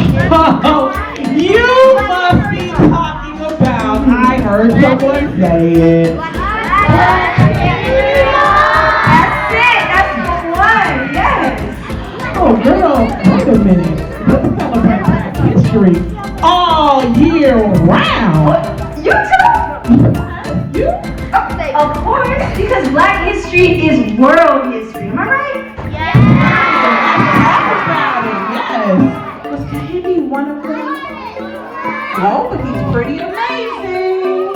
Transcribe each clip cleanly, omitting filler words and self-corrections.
Oh, you must be talking about, I heard someone say it. That's it. That's the one. Yes. Oh, girl, wait a minute. We celebrate Black history all year round. You too? You? Of course, because Black history is world history. Am I right? Yes. Was Candy one of them? Oh, but he's pretty amazing.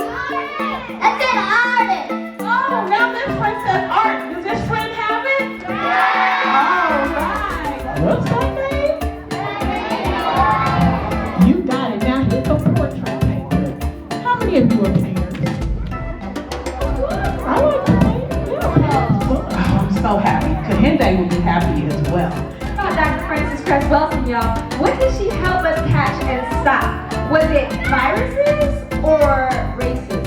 That's an artist. Oh, now this friend says art. Does this friend have it? All right. What's that name? You got it. Now he's a portrait painter. How many of you are painters? I like to paint. Yeah, I'm so happy. Kahinde will be happy as well. Dr. Frances Cress Welsing, y'all. What did she help us catch and stop? Was it viruses or racism?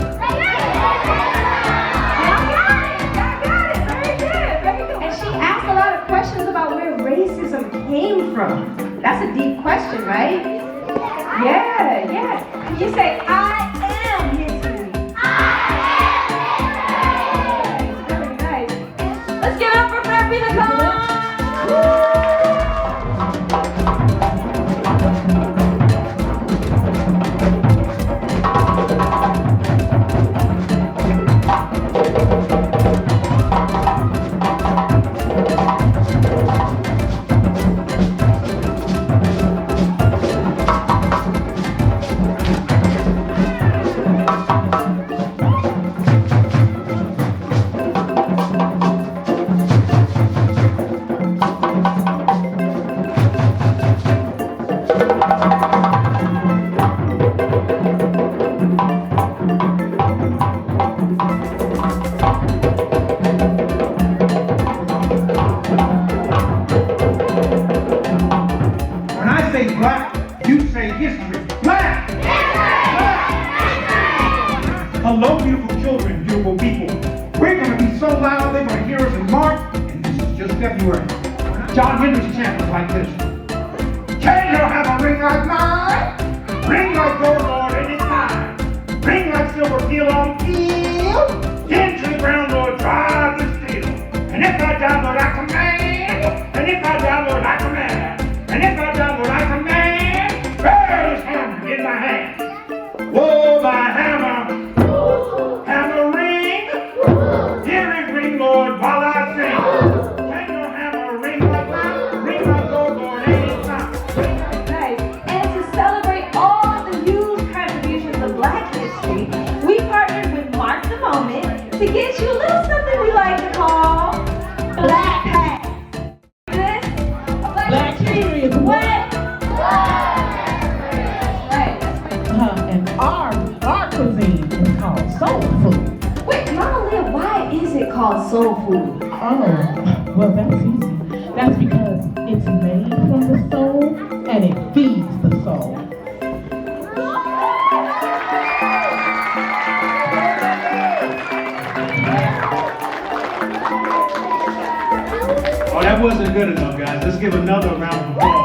Y'all got it. Very good. And she asked a lot of questions about where racism came from. That's a deep question, right? Yeah. Can you say, I am history? Very nice. Let's give it up for Murphy the Cone. Black, you say history. Black! Hello, beautiful children, beautiful people. We're going to be so loud, they're going to hear us in March, and this is just February. John Henry's chant was like this. Can you have a ring like mine? Ring like gold, Lord, anytime. Ring like silver peel on peel. Into the ground, Lord, drive the steel. And if I die, Lord, I command. And if I die, Lord, I command. And if I die, Lord, I command, bear this hammer in my hand. Whoa, my hammer, hammer ring, hear it ring, Lord, while I sing. Can your hammer ring like mine? Ring like gold, Lord, anytime. Nice. And to celebrate all the huge contributions of Black history, we partnered with Mark the Moment to get you a little something we like to call Black Hats. Black history is what? And our cuisine is called soul food. Wait, Mama Leah, why is it called soul food? Oh, well that's easy. That's because it's made from the soul and it feeds the soul. Oh, that wasn't good enough, guys. Let's give another round of applause.